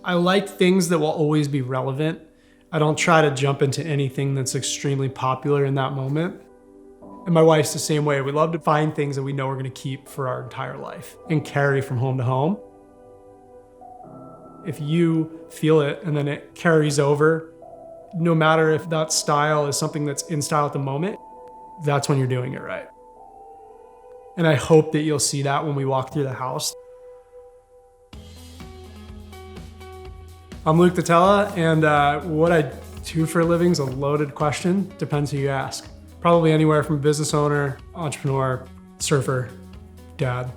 I like things that will always be relevant. I don't try to jump into anything that's extremely popular in that moment. And my wife's the same way. We love to find things that we know we're gonna keep for our entire life and carry from home to home. If you feel it and then it carries over, no matter if that style is something that's in style at the moment, that's when you're doing it right. And I hope that you'll see that when we walk through the house. I'm Luke DiTella, and what I do for a living is a loaded question. Depends who you ask. Probably anywhere from business owner, entrepreneur, surfer, dad.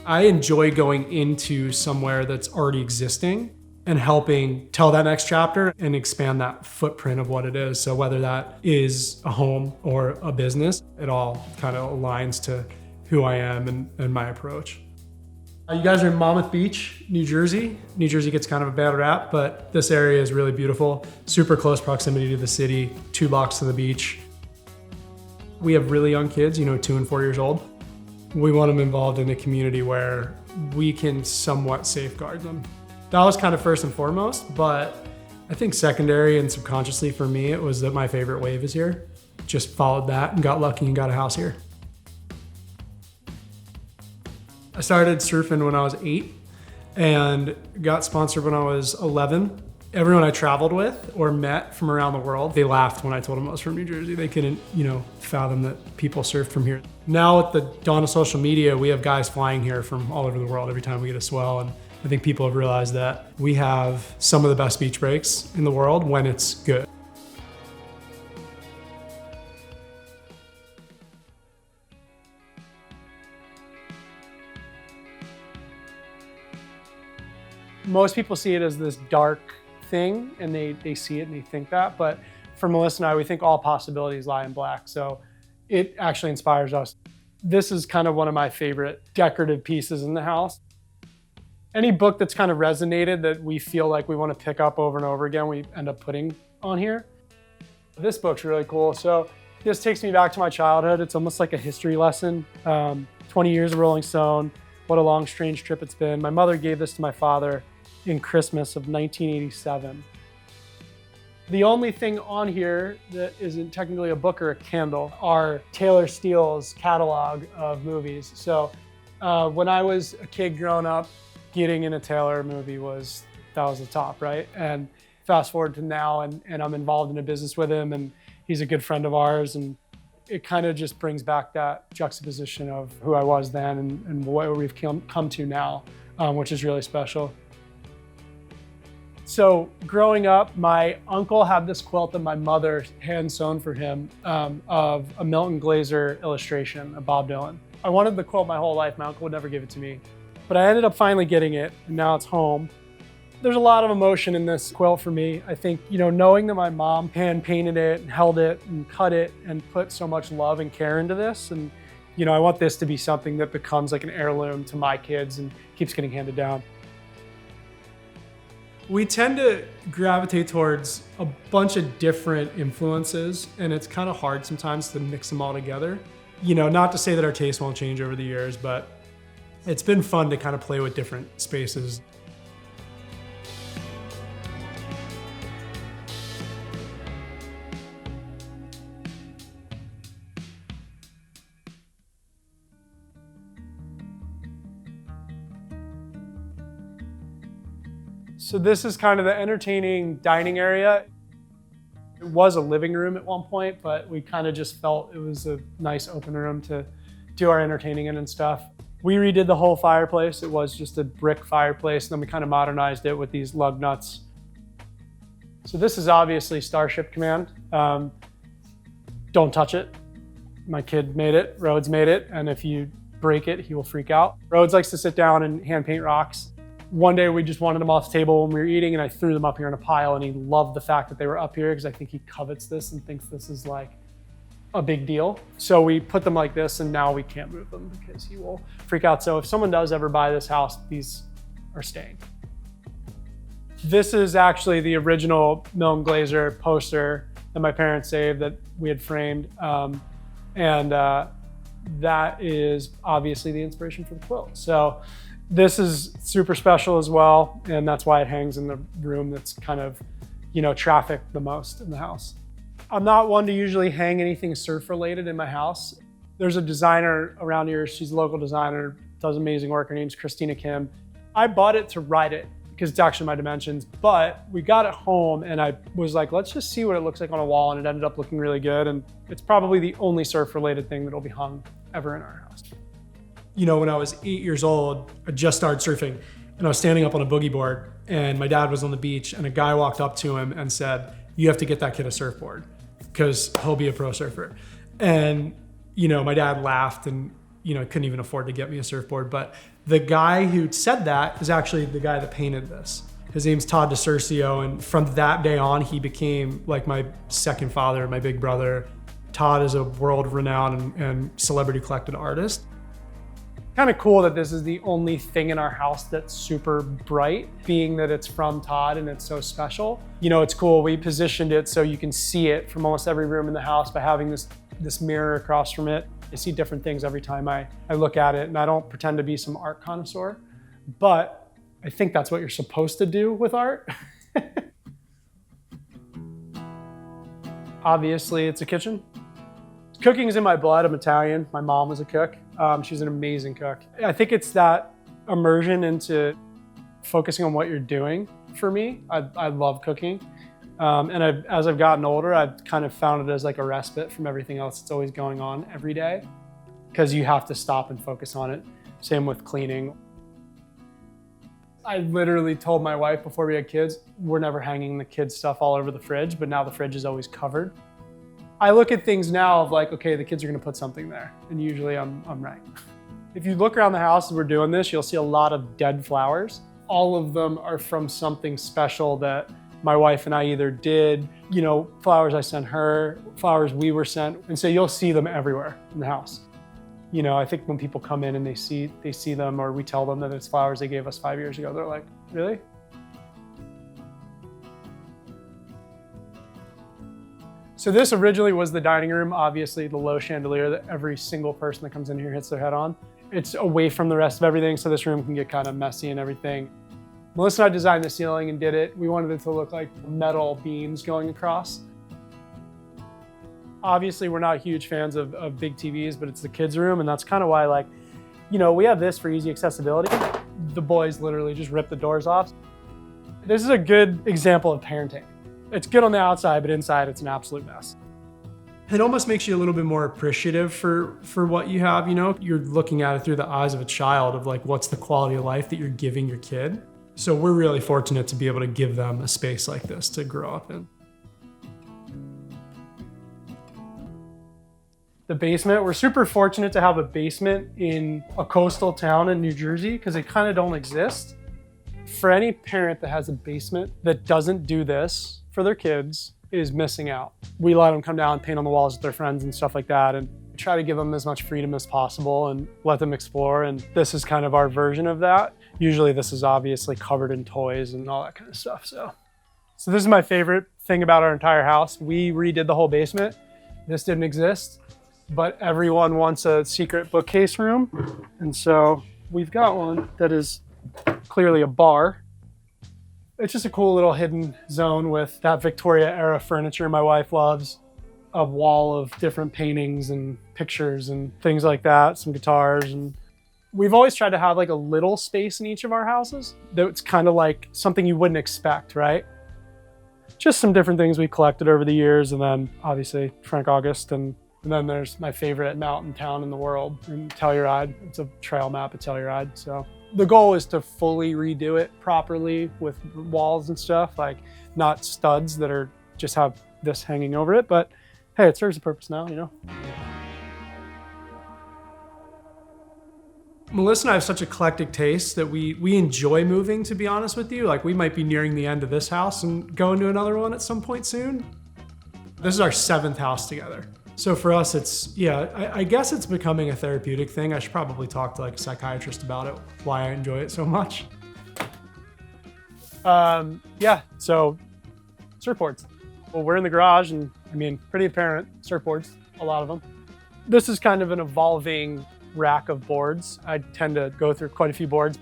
I enjoy going into somewhere that's already existing and helping tell that next chapter and expand that footprint of what it is. So whether that is a home or a business, it all kind of aligns to who I am and my approach. You guys are in Monmouth Beach, New Jersey. New Jersey gets kind of a bad rap, but this area is really beautiful. Super close proximity to the city, 2 blocks to the beach. We have really young kids, 2 and 4 years old. We want them involved in a community where we can somewhat safeguard them. That was kind of first and foremost, but I think secondary and subconsciously for me, it was that my favorite wave is here. Just followed that and got lucky and got a house here. I started surfing when I was 8 and got sponsored when I was 11. Everyone I traveled with or met from around the world, they laughed when I told them I was from New Jersey. They couldn't, fathom that people surfed from here. Now with the dawn of social media, we have guys flying here from all over the world every time we get a swell. And I think people have realized that we have some of the best beach breaks in the world when it's good. Most people see it as this dark thing and they see it and they think that, but for Melissa and I, we think all possibilities lie in black. So it actually inspires us. This is kind of one of my favorite decorative pieces in the house. Any book that's kind of resonated that we feel like we want to pick up over and over again, we end up putting on here. This book's really cool. So this takes me back to my childhood. It's almost like a history lesson. 20 years of Rolling Stone. What a long, strange trip it's been. My mother gave this to my father in Christmas of 1987. The only thing on here that isn't technically a book or a candle are Taylor Steele's catalog of movies. So when I was a kid growing up, getting in a Taylor movie was the top, right? And fast forward to now and I'm involved in a business with him and he's a good friend of ours, and it kind of just brings back that juxtaposition of who I was then and what we've come to now, which is really special. So growing up, my uncle had this quilt that my mother hand sewn for him of a Milton Glaser illustration of Bob Dylan. I wanted the quilt my whole life. My uncle would never give it to me, but I ended up finally getting it and now it's home. There's a lot of emotion in this quilt for me. I think, knowing that my mom hand painted it and held it and cut it and put so much love and care into this. And, I want this to be something that becomes like an heirloom to my kids and keeps getting handed down. We tend to gravitate towards a bunch of different influences, and it's kind of hard sometimes to mix them all together. Not to say that our taste won't change over the years, but it's been fun to kind of play with different spaces. So this is kind of the entertaining dining area. It was a living room at one point, but we kind of just felt it was a nice open room to do our entertaining in and stuff. We redid the whole fireplace. It was just a brick fireplace, and then we kind of modernized it with these lug nuts. So this is obviously Starship Command. Don't touch it. My kid made it, Rhodes made it, and if you break it, he will freak out. Rhodes likes to sit down and hand paint rocks. One day we just wanted them off the table when we were eating and I threw them up here in a pile, and he loved the fact that they were up here because I think he covets this and thinks this is like a big deal. So we put them like this and now we can't move them because he will freak out. So if someone does ever buy this house, these are staying. This is actually the original Milton Glaser poster that my parents saved that we had framed. That is obviously the inspiration for the quilt. So This is super special as well, and that's why it hangs in the room that's kind of, trafficked the most in the house. I'm not one to usually hang anything surf related in my house. There's a designer around here, she's a local designer, does amazing work, her name's Christina Kim. I bought it to ride it because it's actually my dimensions, but we got it home and I was like, let's just see what it looks like on a wall, and it ended up looking really good, and it's probably the only surf related thing that'll be hung ever in our house. When I was 8 years old, I just started surfing and I was standing up on a boogie board and my dad was on the beach and a guy walked up to him and said, you have to get that kid a surfboard because he'll be a pro surfer. And, my dad laughed and, couldn't even afford to get me a surfboard. But the guy who said that is actually the guy that painted this. His name's Todd DeCurcio. And from that day on, he became like my second father, my big brother. Todd is a world-renowned and celebrity collected artist. Kind of cool that this is the only thing in our house that's super bright, being that it's from Todd and it's so special. It's cool. We positioned it so you can see it from almost every room in the house by having this mirror across from it. I see different things every time I look at it, and I don't pretend to be some art connoisseur, but I think that's what you're supposed to do with art. Obviously, it's a kitchen. Cooking is in my blood. I'm Italian. My mom was a cook. She's an amazing cook. I think it's that immersion into focusing on what you're doing for me. I love cooking. And as I've gotten older, I've kind of found it as like a respite from everything else that's always going on every day, because you have to stop and focus on it. Same with cleaning. I literally told my wife before we had kids, we're never hanging the kids' stuff all over the fridge, but now the fridge is always covered. I look at things now of like, okay, the kids are gonna put something there, and usually I'm right. If you look around the house as we're doing this, you'll see a lot of dead flowers. All of them are from something special that my wife and I either did, flowers I sent her, flowers we were sent, and so you'll see them everywhere in the house. I think when people come in and they see them, or we tell them that it's flowers they gave us 5 years ago, they're like, really? So this originally was the dining room, obviously the low chandelier that every single person that comes in here hits their head on. It's away from the rest of everything, so this room can get kind of messy and everything. Melissa and I designed the ceiling and did it. We wanted it to look like metal beams going across. Obviously, we're not huge fans of big TVs, but it's the kids' room, and that's kind of why, we have this for easy accessibility. The boys literally just rip the doors off. This is a good example of parenting. It's good on the outside, but inside it's an absolute mess. It almost makes you a little bit more appreciative for what you have, You're looking at it through the eyes of a child of like, what's the quality of life that you're giving your kid? So we're really fortunate to be able to give them a space like this to grow up in. The basement, we're super fortunate to have a basement in a coastal town in New Jersey because they kind of don't exist. For any parent that has a basement that doesn't do this for their kids is missing out. We let them come down and paint on the walls with their friends and stuff like that, and try to give them as much freedom as possible and let them explore, and this is kind of our version of that. Usually this is obviously covered in toys and all that kind of stuff. So this is my favorite thing about our entire house. We redid the whole basement. This didn't exist, but everyone wants a secret bookcase room, and so we've got one that is clearly a bar. It's just a cool little hidden zone with that Victoria era furniture my wife loves, a wall of different paintings and pictures and things like that, some guitars. And we've always tried to have like a little space in each of our houses that's kind of like something you wouldn't expect, right? Just some different things we collected over the years, and then obviously Frank August, and then there's my favorite mountain town in the world in Telluride. It's a trail map of Telluride. So the goal is to fully redo it properly with walls and stuff, like not studs that are just have this hanging over it, but hey, it serves a purpose now, Melissa and I have such eclectic tastes that we enjoy moving, to be honest with you. Like, we might be nearing the end of this house and go into another one at some point soon. This is our 7th house together. So for us, I guess it's becoming a therapeutic thing. I should probably talk to like a psychiatrist about it, why I enjoy it so much. So surfboards. Well, we're in the garage, and pretty apparent surfboards, a lot of them. This is kind of an evolving rack of boards. I tend to go through quite a few boards.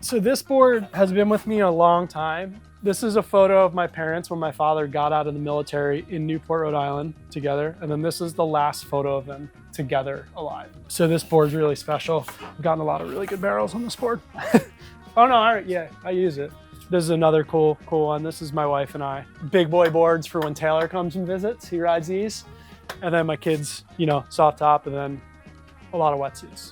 So this board has been with me a long time. This is a photo of my parents when my father got out of the military in Newport, Rhode Island together. And then this is the last photo of them together alive. So this board's really special. I've gotten a lot of really good barrels on this board. Oh no, all right, yeah, I use it. This is another cool one. This is my wife and I. Big boy boards for when Taylor comes and visits. He rides these. And then my kids, soft top, and then a lot of wetsuits.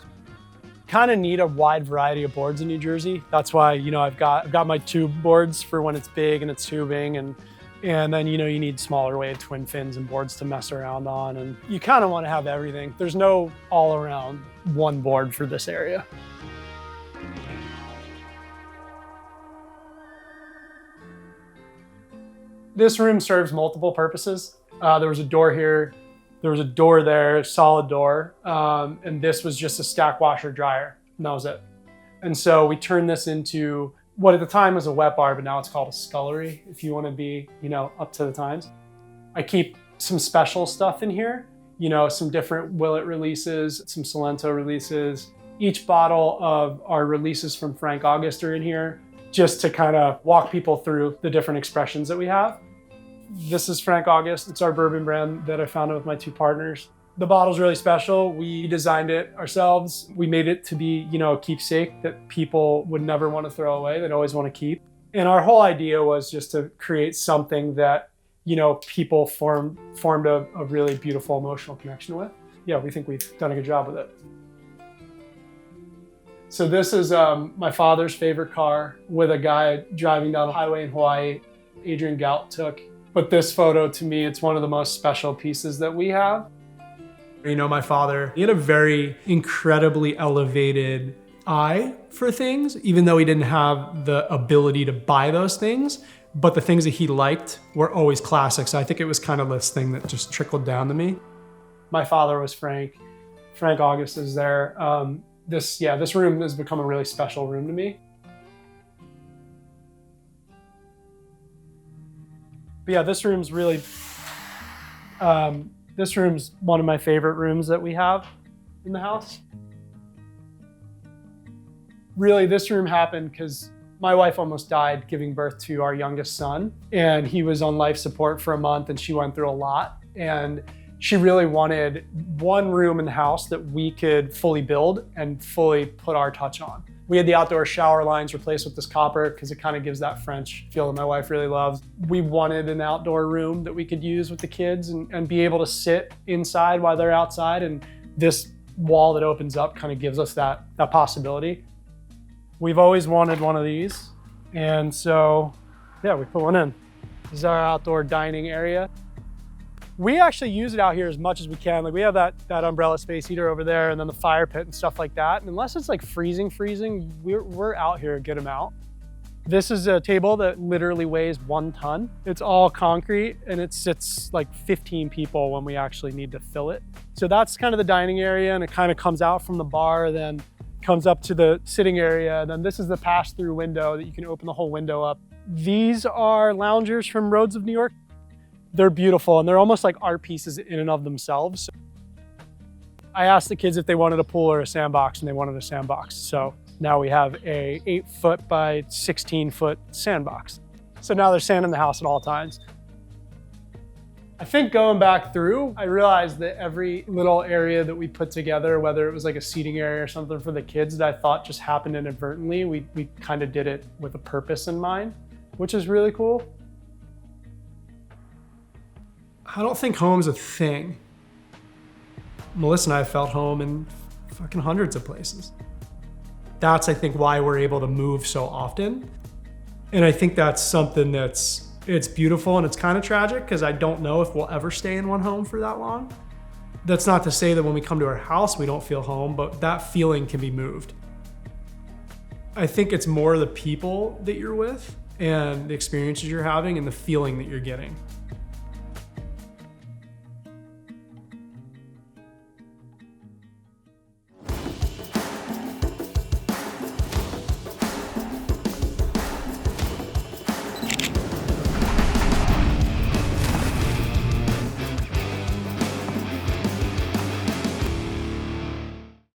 Kind of need a wide variety of boards in New Jersey. That's why, I've got my tube boards for when it's big and it's tubing, and then, you need smaller weighted twin fins and boards to mess around on. And you kind of want to have everything. There's no all around one board for this area. This room serves multiple purposes. There was a door here. There was a door there, solid door, and this was just a stack washer dryer, and that was it. And so we turned this into what at the time was a wet bar, but now it's called a scullery, if you want to be, up to the times. I keep some special stuff in here, some different Willet releases, some Salento releases. Each bottle of our releases from Frank August are in here, just to kind of walk people through the different expressions that we have. This is Frank August. It's our bourbon brand that I founded with my two partners. The bottle's really special. We designed it ourselves. We made it to be, a keepsake that people would never want to throw away. They'd always want to keep. And our whole idea was just to create something that, people formed a really beautiful emotional connection with. Yeah, we think we've done a good job with it. So this is my father's favorite car with a guy driving down a highway in Hawaii. Adrian Gout took. But this photo, to me, it's one of the most special pieces that we have. My father, he had a very incredibly elevated eye for things, even though he didn't have the ability to buy those things. But the things that he liked were always classics. So I think it was kind of this thing that just trickled down to me. My father was Frank. Frank August is there. This room has become a really special room to me. But yeah, this room's really, this room's one of my favorite rooms that we have in the house. Really, this room happened because my wife almost died giving birth to our youngest son, and he was on life support for a month, and she went through a lot. And she really wanted one room in the house that we could fully build and fully put our touch on. We had the outdoor shower lines replaced with this copper because it kind of gives that French feel that my wife really loves. We wanted an outdoor room that we could use with the kids and be able to sit inside while they're outside. And this wall that opens up kind of gives us that possibility. We've always wanted one of these. And so, yeah, we put one in. This is our outdoor dining area. We actually use it out here as much as we can. Like we have that umbrella space heater over there and then the fire pit and stuff like that. And unless it's like freezing, we're out here a good amount. This is a table that literally weighs 1 ton. It's all concrete and it sits like 15 people when we actually need to fill it. So that's kind of the dining area, and it kind of comes out from the bar, then comes up to the sitting area. And then this is the pass-through window that you can open the whole window up. These are loungers from Roads of New York. They're beautiful and they're almost like art pieces in and of themselves. I asked the kids if they wanted a pool or a sandbox, and they wanted a sandbox. So now we have a 8-foot by 16-foot sandbox. So now there's sand in the house at all times. I think going back through, I realized that every little area that we put together, whether it was like a seating area or something for the kids that I thought just happened inadvertently, we kind of did it with a purpose in mind, which is really cool. I don't think home's a thing. Melissa and I have felt home in fucking hundreds of places. That's, I think, why we're able to move so often. And I think that's something it's beautiful, and it's kind of tragic because I don't know if we'll ever stay in one home for that long. That's not to say that when we come to our house, we don't feel home, but that feeling can be moved. I think it's more the people that you're with and the experiences you're having and the feeling that you're getting.